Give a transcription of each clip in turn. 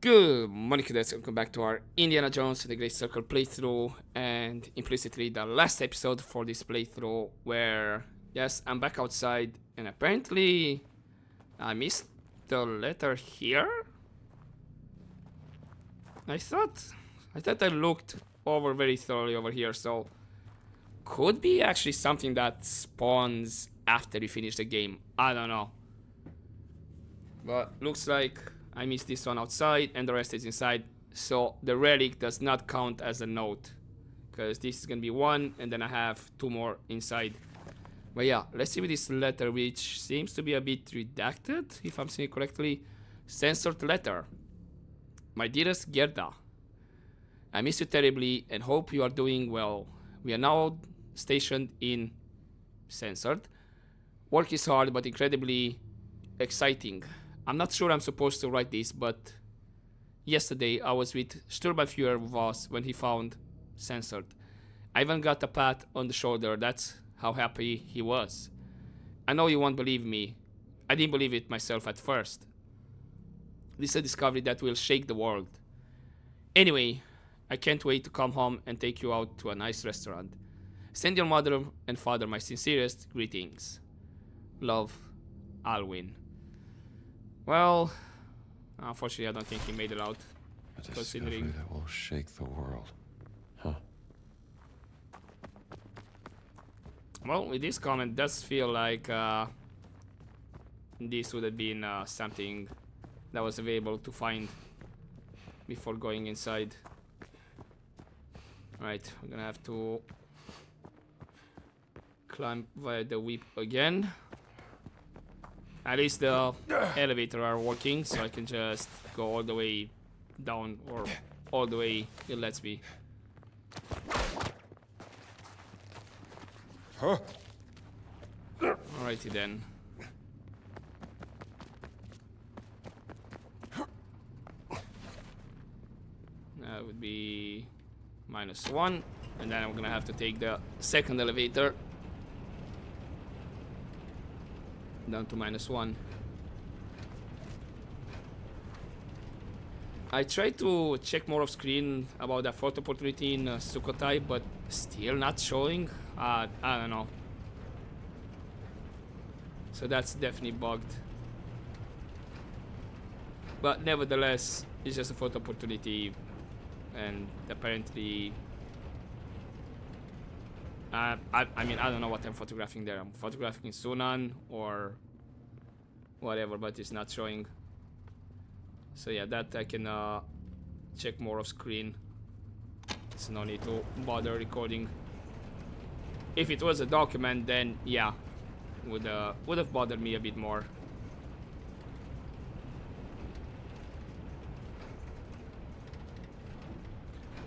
Good morning, cadets. Welcome back to our Indiana Jones and the Great Circle playthrough, and implicitly the last episode for this playthrough. Where, yes, I'm back outside, and apparently I missed the letter here. I thought I looked over very thoroughly over here, so could be actually something that spawns after you finish the game. I don't know, but looks like I missed this one outside and the rest is inside, so the relic does not count as a note, because this is gonna be one and then I have two more inside. But yeah, let's see with this letter, which seems to be a bit redacted, if I'm seeing it correctly. Censored letter. My dearest Gerda, I miss you terribly and hope you are doing well. We are now stationed in Censored. Work is hard but incredibly exciting. I'm not sure I'm supposed to write this, but yesterday I was with Sturmbannführer Voss when he found Censored. I even got a pat on the shoulder, that's how happy he was. I know you won't believe me. I didn't believe it myself at first. This is a discovery that will shake the world. Anyway, I can't wait to come home and take you out to a nice restaurant. Send your mother and father my sincerest greetings. Love, Alwyn. Well, unfortunately, I don't think he made it out. A Considering discovery that will shake the world. Huh. Well, with this comment, does feel like this would have been something that was available to find before going inside. Right, we're gonna have to climb via the whip again. At least the elevator are working, so I can just go all the way down or all the way it lets me. Huh? Alrighty then. That would be -1, and then I'm gonna have to take the second elevator down to -1. I tried to check more of screen about that photo opportunity in Sukhothai, but still not showing. I don't know. So that's definitely bugged. But nevertheless, it's just a photo opportunity, and apparently, I mean, I don't know what I'm photographing there. I'm photographing in Sunan or whatever, but it's not showing. So yeah, that I can check more of screen. So no need to bother recording. If it was a document, then yeah, would have bothered me a bit more.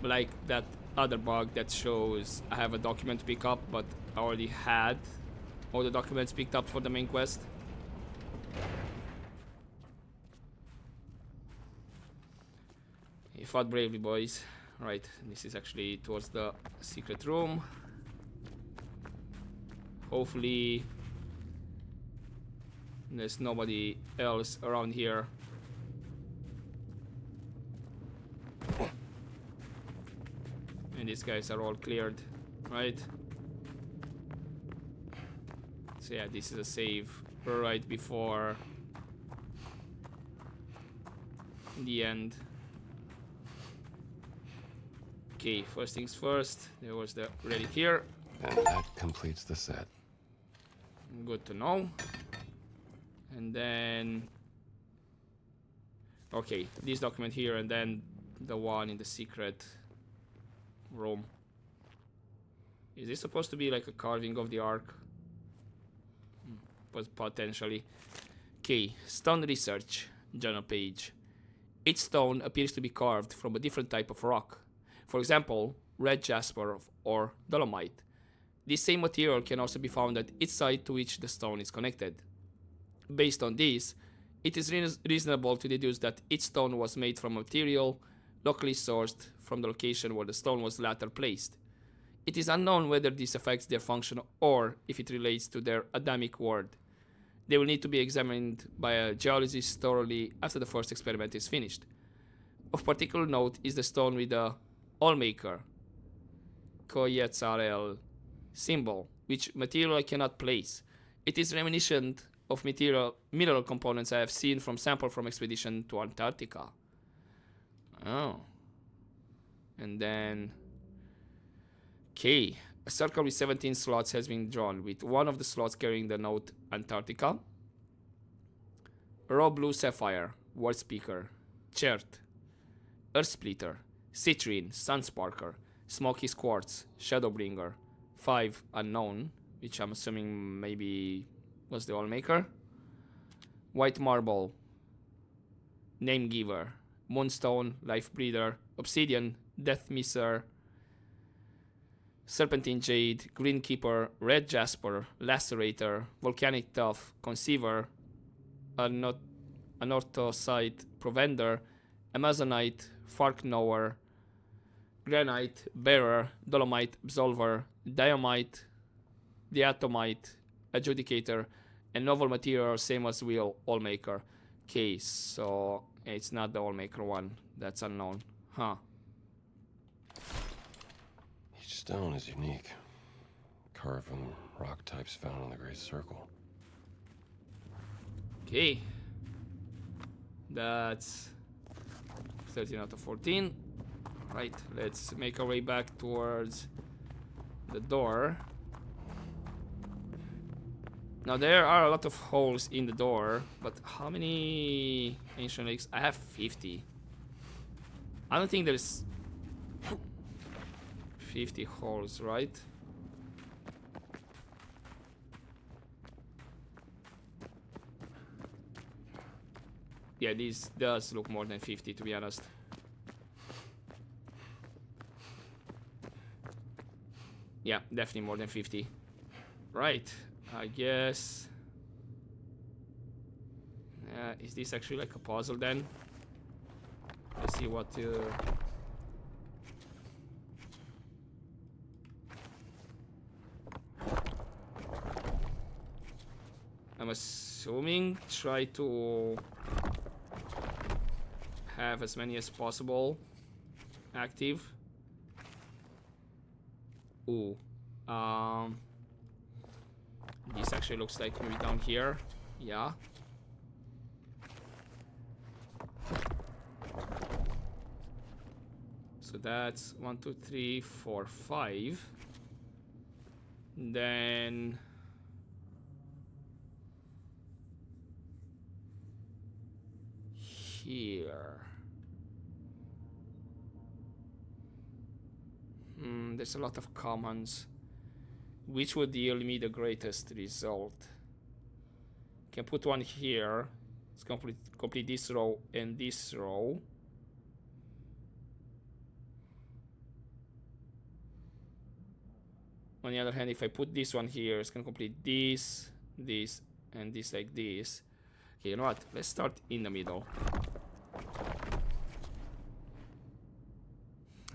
But like that other bug that shows I have a document to pick up, but I already had all the documents picked up for the main quest. You fought bravely, boys. Right, this is actually towards the secret room. Hopefully there's nobody else around here. And these guys are all cleared, right? So yeah, this is a save right before the end. Okay, first things first, there was the relic here. And that completes the set. Good to know. And then, okay, this document here, and then the one in the secret room. Is this supposed to be like a carving of the Ark? But potentially. Okay, stone research, journal page. Each stone appears to be carved from a different type of rock. For example, red jasper or dolomite. This same material can also be found at each side to which the stone is connected. Based on this, it is reasonable to deduce that each stone was made from material locally sourced from the location where the stone was later placed. It is unknown whether this affects their function or if it relates to their Adamic word. They will need to be examined by a geologist thoroughly after the first experiment is finished. Of particular note is the stone with the Allmaker Koyetzarel symbol, which material I cannot place. It is reminiscent of mineral components I have seen from sample from expedition to Antarctica. Oh. And then... Okay. A circle with 17 slots has been drawn, with one of the slots carrying the note Antarctica. Raw blue sapphire, word speaker, chert, earth splitter, citrine, sunsparker, smoky quartz, shadowbringer, 5 unknown, which I'm assuming maybe was the Allmaker. White marble, name giver, moonstone, life breather, obsidian, death misser, serpentine jade, green keeper, red jasper, lacerator, volcanic tuff, conceiver, anorthosite, provender, amazonite, fark knower, granite, bearer, dolomite, absolver, diamite, diatomite, adjudicator, and novel material same as wheel, Allmaker. Okay, so it's not the Allmaker one. That's unknown. Huh. Each stone is unique. Carved from rock types found in the Great Circle. Okay. That's 13 out of 14. Right, let's make our way back towards the door. Now there are a lot of holes in the door, but how many ancient relics? I have 50. I don't think there's 50 holes, right? Yeah, this does look more than 50, to be honest. Yeah, definitely more than 50. Right, I guess... is this actually like a puzzle then? Let's see what... I'm assuming try to have as many as possible active. Ooh. This actually looks like maybe down here. Yeah. So that's 1, 2, 3, 4, 5. Then here. There's a lot of commons. Which would yield me the greatest result? Can put one here. Let's complete this row and this row. On the other hand, if I put this one here, it's gonna complete this, this, and this like this. Okay, you know what? Let's start in the middle.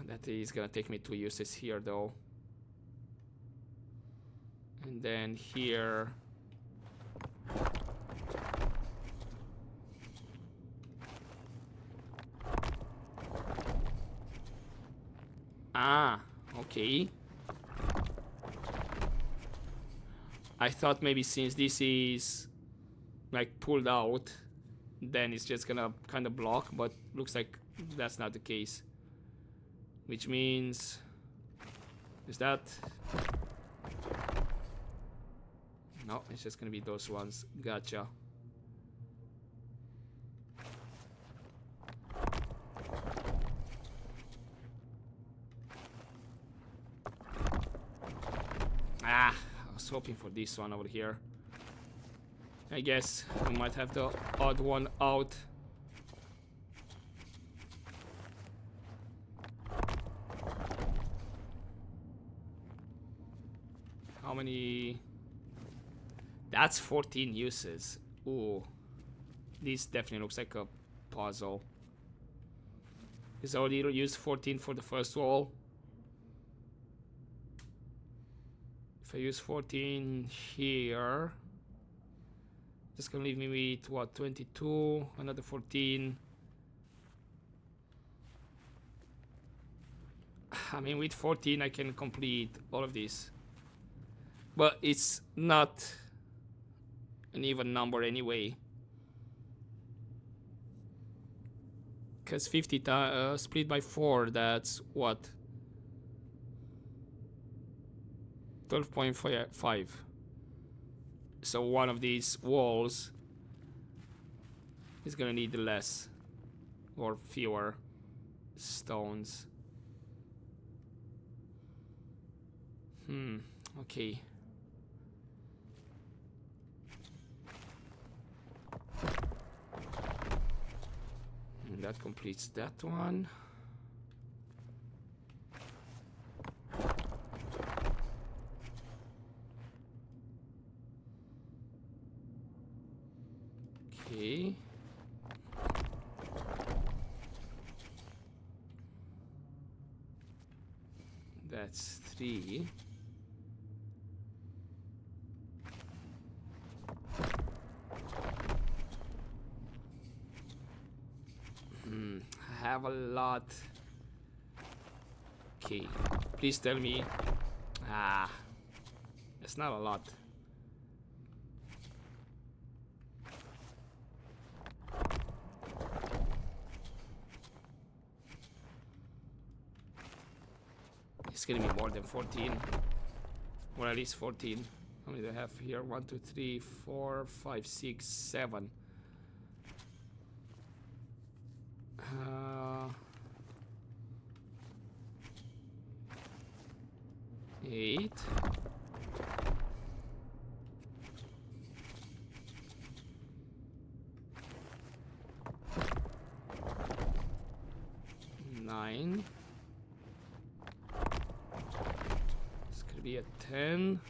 That is gonna take me 2 uses here though. And then here. Ah, okay. I thought maybe since this is like pulled out, then it's just gonna kind of block, but looks like that's not the case. Which means, is that? No, it's just gonna be those ones. Gotcha. Ah, I was hoping for this one over here. I guess we might have the odd one out. How many? That's 14 uses. Ooh. This definitely looks like a puzzle. Is already used 14 for the first wall. If I use 14 here, that's gonna leave me with what, 22, another 14. I mean, with 14 I can complete all of these. But it's not an even number anyway. Because 50 split by 4, that's what? 12.5. So one of these walls is gonna need less or fewer stones. Okay. And that completes that one. Okay. That's 3. I have a lot. Okay, please tell me. It's not a lot. It's gonna be more than 14, or at least 14. How many do I have here? 1, 2, 3, 4, 5, 6, 7. 8. 9. It's gonna be a 10.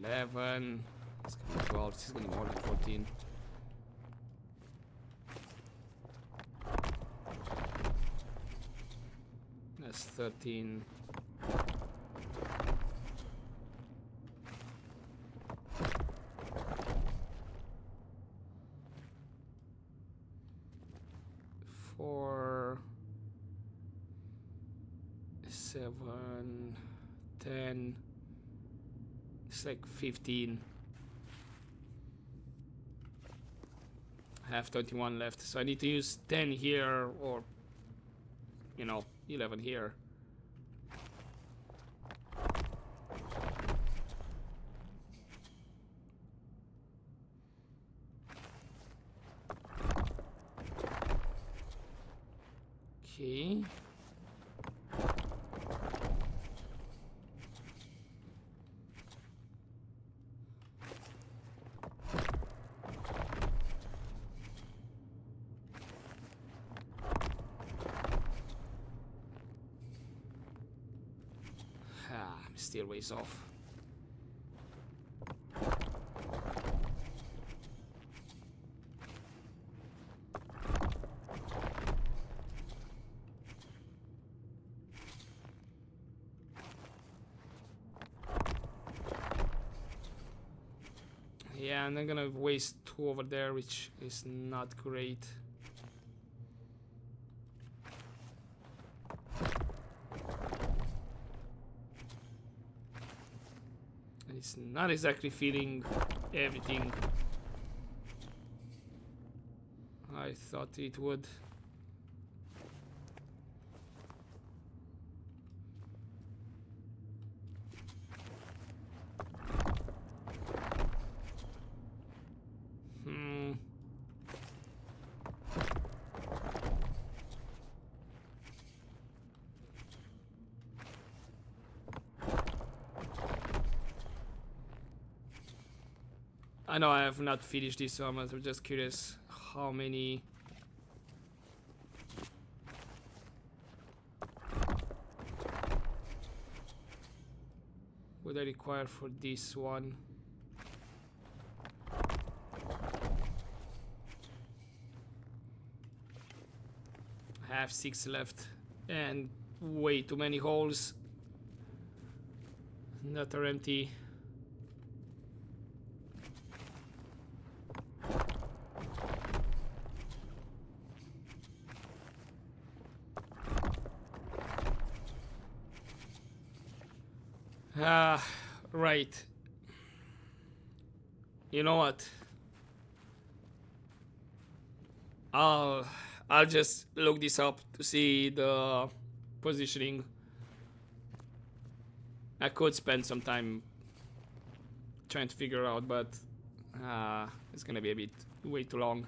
11. It's gonna be 12. This is gonna be more than 14. That's 13. Four, 7, 10. It's like 15. I have 21 left, so I need to use 10 here, or 11 here. Okay. I'm still ways off. Yeah, and I'm gonna waste 2 over there, which is not great. And it's not exactly feeling everything I thought it would. I know I have not finished this, so I'm just curious how many. Would I require for this one? I have 6 left and way too many holes that are empty. Ah, right. You know what? I'll I'll just look this up to see the positioning. I could spend some time trying to figure out, but it's gonna be a bit way too long.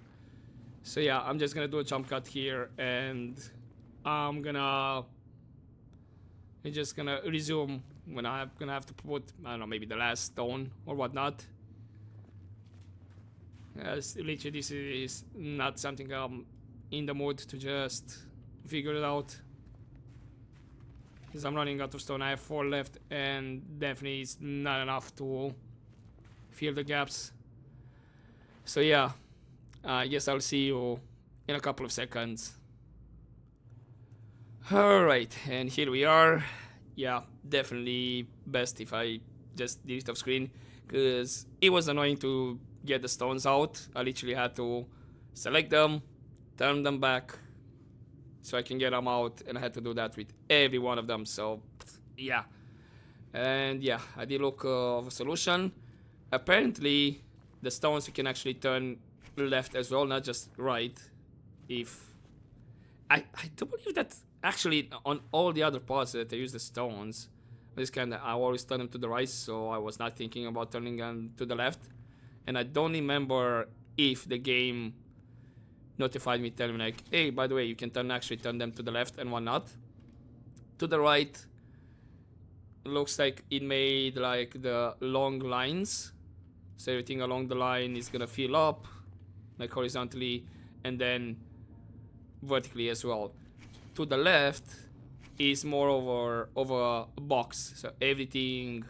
So yeah, I'm just gonna do a jump cut here, and I'm gonna just gonna resume when I'm gonna have to put, I don't know, maybe the last stone or whatnot. Yes, literally this is not something I'm in the mood to just figure it out. Because I'm running out of stone. I have 4 left, and definitely it's not enough to fill the gaps. So yeah, I guess I'll see you in a couple of seconds. Alright, and here we are. Yeah, definitely best if I just delete off screen, because it was annoying to get the stones out. I literally had to select them, turn them back so I can get them out, and I had to do that with every one of them. So yeah, and yeah, I did look of a solution. Apparently the stones you can actually turn left as well, not just right. If I do believe that actually on all the other parts that I use the stones, I always turn them to the right, so I was not thinking about turning them to the left. And I don't remember if the game notified me, telling me like, hey, by the way, you can actually turn them to the left and whatnot. To the right, looks like it made like the long lines, so everything along the line is gonna fill up, like horizontally, and then vertically as well. To the left is more over a box, so everything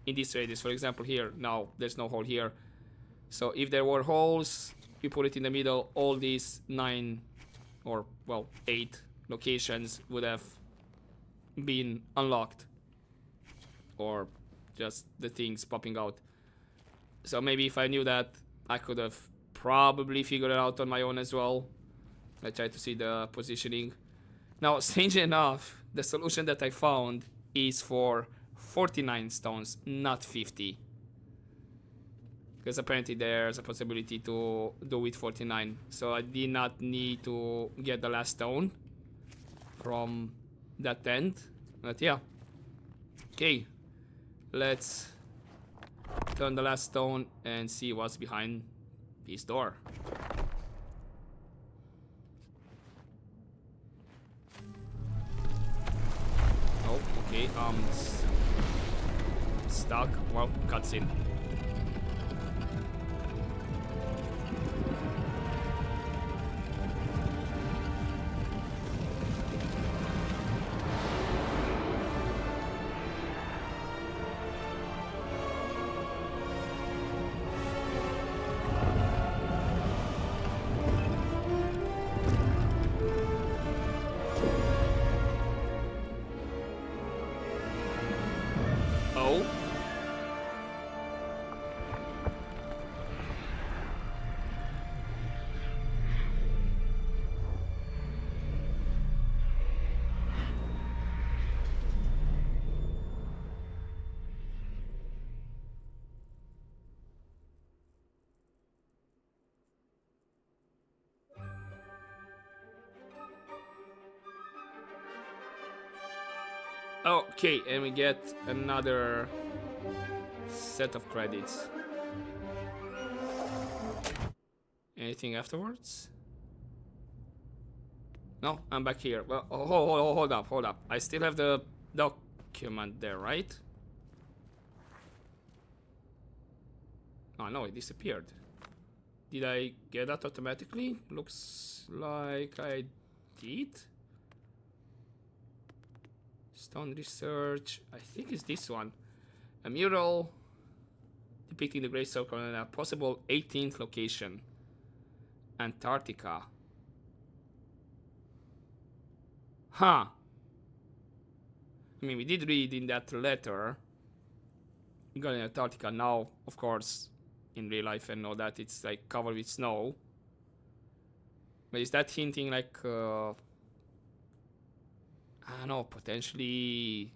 in this radius. For example, here now there's no hole here, so if there were holes, you put it in the middle, all these 9 or well 8 locations would have been unlocked, or just the things popping out. So maybe if I knew that, I could have probably figured it out on my own as well. I tried to see the positioning. Now, strangely enough, the solution that I found is for 49 stones, not 50. Because apparently there's a possibility to do with 49. So I did not need to get the last stone from that end. But yeah. Okay. Let's turn the last stone and see what's behind this door. Oh, okay. Stuck. Well, cutscene. Oh. Okay, and we get another set of credits. Anything afterwards? No, I'm back here. Well, hold up. I still have the document there, right? Oh no, it disappeared. Did I get that automatically? Looks like I did. Stone research. I think it's this one. A mural depicting the Great Circle and a possible 18th location. Antarctica. Huh. I mean, we did read in that letter we got in Antarctica. Now, of course, in real life and all that, it's like covered with snow. But is that hinting like, I don't know, potentially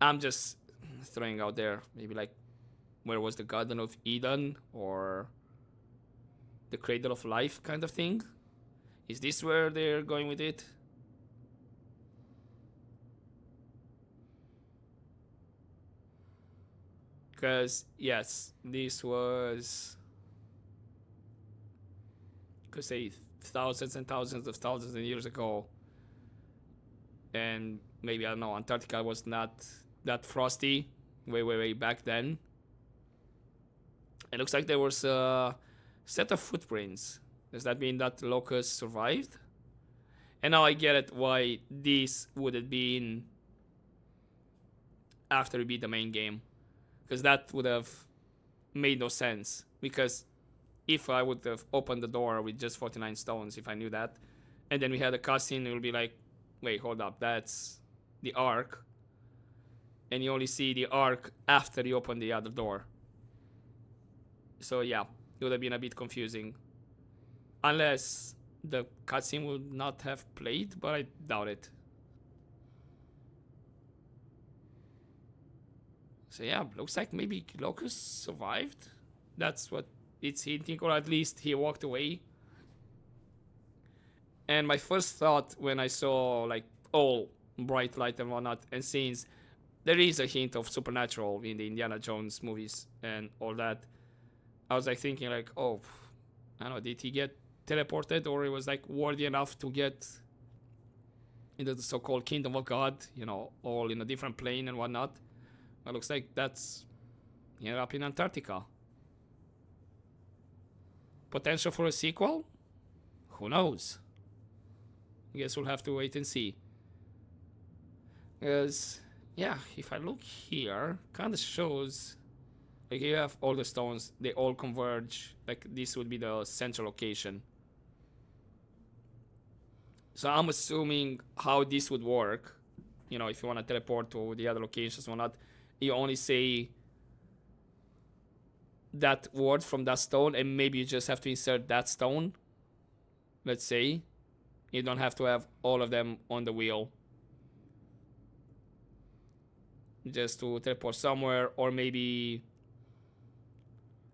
I'm just throwing out there, maybe like where was the Garden of Eden or the Cradle of Life kind of thing. Is this where they're going with it? Because yes, this was, could say, thousands and thousands of years ago, and maybe, I don't know, Antarctica was not that frosty way back then. It looks like there was a set of footprints. Does that mean that Locust survived? And now I get it why this would have been after we beat the main game, because that would have made no sense. Because if I would have opened the door with just 49 stones, if I knew that, and then we had a cutscene, it would be like, wait, hold up, that's the Ark, and you only see the Ark after you open the other door. So yeah, it would have been a bit confusing. Unless the cutscene would not have played, but I doubt it. So yeah, looks like maybe Locust survived. That's what it's hinting, or at least he walked away. And my first thought when I saw like all bright light and whatnot and scenes, there is a hint of supernatural in the Indiana Jones movies and all that. I was like thinking like, oh, I don't know, did he get teleported, or he was like worthy enough to get into the so-called kingdom of God, you know, all in a different plane and whatnot. It looks like that's, he ended up in Antarctica. Potential for a sequel? Who knows? I guess we'll have to wait and see. Because, yeah, if I look here, kind of shows, like, you have all the stones, they all converge. Like, this would be the central location. So I'm assuming how this would work, you know, if you want to teleport to the other locations or not, you only say that word from that stone, and maybe you just have to insert that stone. Let's say. You don't have to have all of them on the wheel. Just to teleport somewhere, or maybe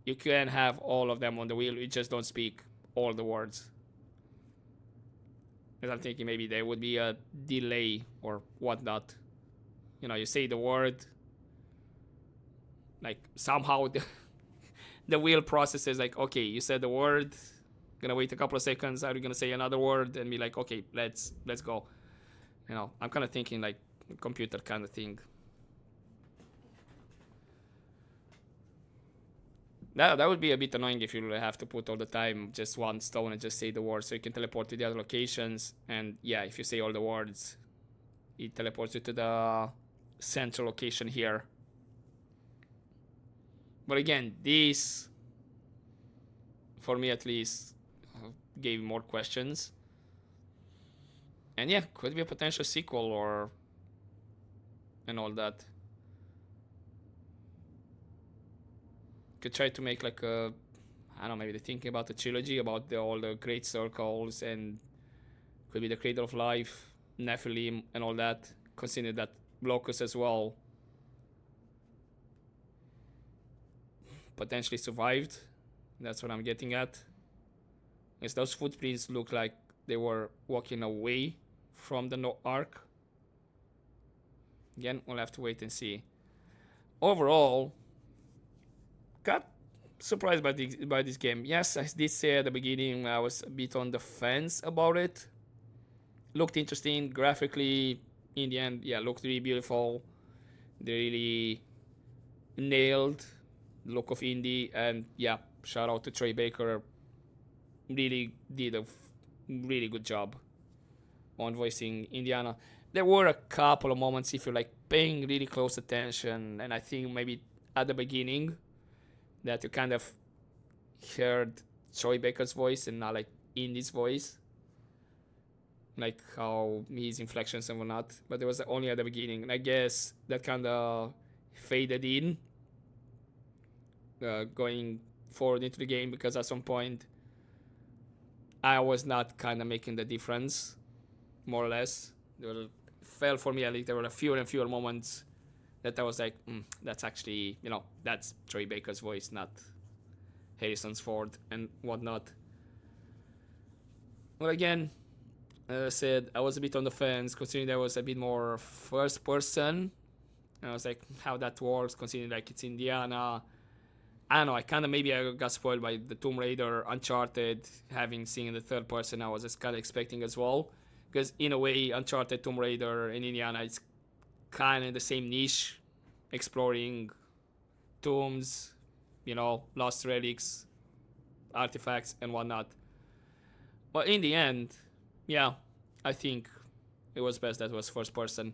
you can have all of them on the wheel, you just don't speak all the words. Because I'm thinking maybe there would be a delay or whatnot. You know, you say the word, like somehow the wheel processes like, okay, you said the word, gonna wait a couple of seconds, are you gonna say another word, and be like, okay, let's go. You know, I'm kind of thinking like computer kind of thing. That would be a bit annoying if you have to put all the time just one stone and just say the word so you can teleport to the other locations. And yeah, if you say all the words, it teleports you to the central location here. But again, this, for me at least, gave more questions. And yeah, could be a potential sequel or and all that. Could try to make like a, I don't know, maybe they're thinking about a trilogy about all the great circles, and could be the Cradle of Life, Nephilim, and all that. Consider that Locust as well potentially survived. That's what I'm getting at. Because those footprints look like they were walking away from the Ark. Again, we'll have to wait and see. Overall, got surprised by this game. Yes, I did say at the beginning I was a bit on the fence about it. Looked interesting graphically. In the end, yeah, looked really beautiful. They really nailed the look of indie, and yeah, shout out to Troy Baker. Really did a really good job on voicing Indiana. There were a couple of moments, if you're like paying really close attention, and I think maybe at the beginning, that you kind of heard Troy Baker's voice and not like Indy's voice, like how his inflections and whatnot. But it was only at the beginning, and I guess that kind of faded in going forward into the game, because at some point I was not kind of making the difference, more or less. There felt for me at least there were fewer and fewer moments that I was like, that's actually, that's Troy Baker's voice, not Harrison's Ford and whatnot. But again, as I said, I was a bit on the fence, considering there was a bit more first person. And I was like, how that works, considering like it's Indiana. I don't know, I got spoiled by the Tomb Raider, Uncharted, having seen the third person. I was just kind of expecting as well. Because in a way, Uncharted, Tomb Raider, and Indiana, it's kind of the same niche, exploring tombs, lost relics, artifacts, and whatnot. But in the end, yeah, I think it was best that it was first person.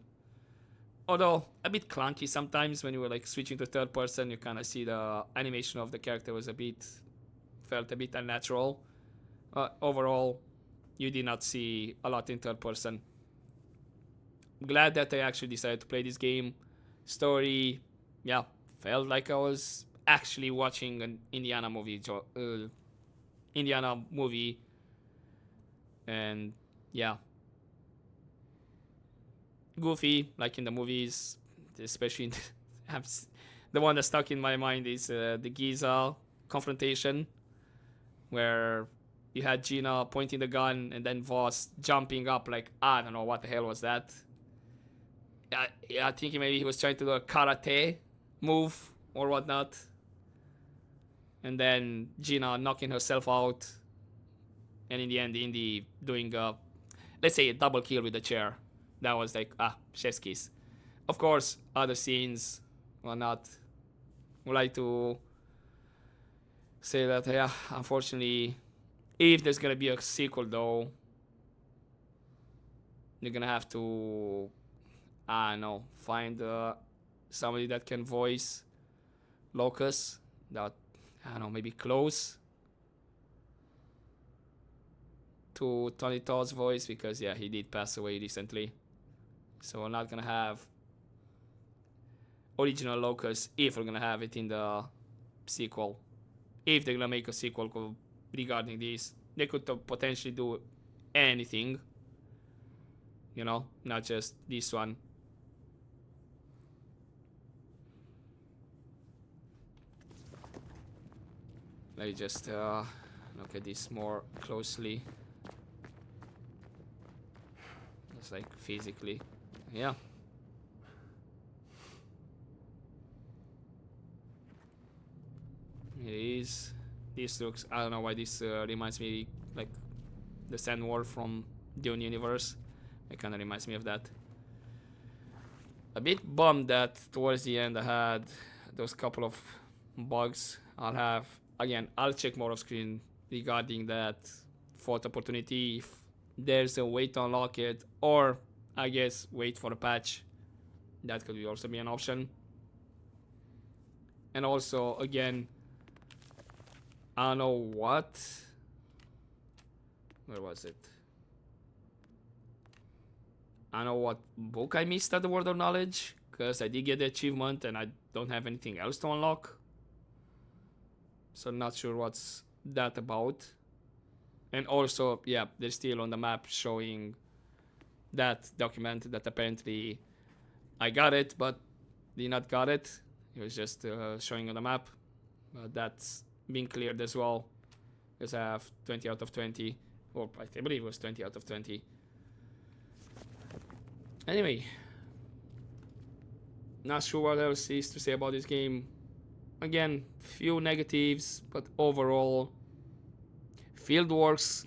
Although a bit clunky sometimes when you were like switching to third person, you kind of see the animation of the character was felt a bit unnatural. Overall, you did not see a lot in third person. Glad that I actually decided to play this game. Story, yeah, felt like I was actually watching an Indiana movie. And yeah, goofy like in the movies, especially the one that stuck in my mind is the Giza confrontation, where you had Gina pointing the gun and then Voss jumping up like, I don't know what the hell was that. I think maybe he was trying to do a karate move or whatnot, and then Gina knocking herself out, and in the end Indy doing let's say a double kill with the chair. That was like, chef's kiss. Of course, other scenes were not. Would like to say that, yeah, unfortunately, if there's gonna be a sequel though, you're gonna have to, I don't know, find somebody that can voice Locus. That, I don't know, maybe close to Tony Todd's voice, because yeah, he did pass away recently. So we're not gonna have original Locus if we're gonna have it in the sequel. If they're gonna make a sequel regarding this, they could potentially do anything, not just this one. Let me just look at this more closely. Just like physically. Yeah. It is. This looks, I don't know why this reminds me like the Sand War from Dune universe. It kind of reminds me of that. A bit bummed that towards the end I had those couple of bugs. I'll check more off screen regarding that fourth opportunity if there's a way to unlock it, or I guess wait for a patch. That could also be an option. And also, again, I don't know what. Where was it? I don't know what book I missed at the Word of Knowledge, because I did get the achievement and I don't have anything else to unlock. So not sure what's that about. And also, yeah, they're still on the map showing that document that apparently I got it, but did not got it. It was just showing on the map. But that's been cleared as well, because I have 20 out of 20, or I believe it was 20 out of 20. Anyway, not sure what else is to say about this game. Again, few negatives, but overall, field works,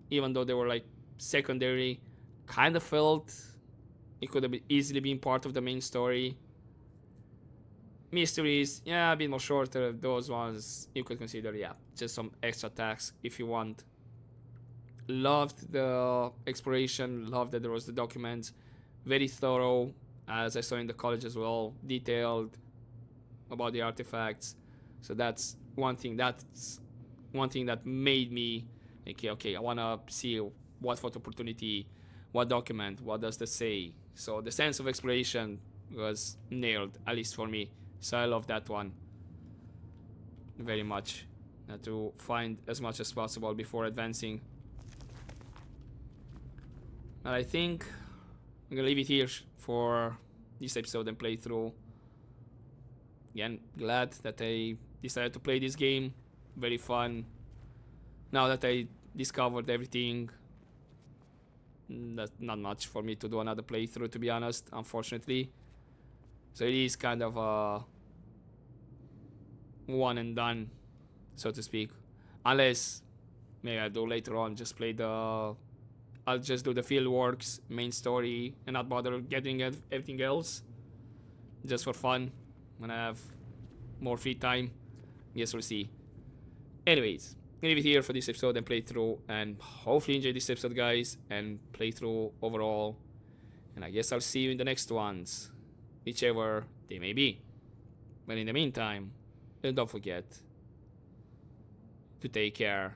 even though they were like secondary, kind of felt it could have easily been part of the main story. Mysteries, yeah, a bit more shorter. Those ones you could consider, yeah, just some extra tasks if you want. Loved the exploration, loved that there was the documents, very thorough, as I saw in the college as well, detailed about the artifacts. So that's one thing that made me okay, I wanna see what photo opportunity, what document, what does this say. So the sense of exploration was nailed, at least for me. So I love that one very much. To find as much as possible before advancing. And I think I'm gonna leave it here for this episode and playthrough. Again, glad that I decided to play this game. Very fun. Now that I discovered everything, that's not much for me to do another playthrough, to be honest, unfortunately. So it is kind of a one and done, so to speak. Unless maybe I'll do later on, just play the... I'll just do the fieldworks, main story, and not bother getting everything else. Just for fun, when I have more free time. Guess we'll see. Anyways, I'm gonna leave it here for this episode and playthrough, and hopefully enjoy this episode, guys, and playthrough overall. And I guess I'll see you in the next ones, whichever they may be. But in the meantime, don't forget to take care.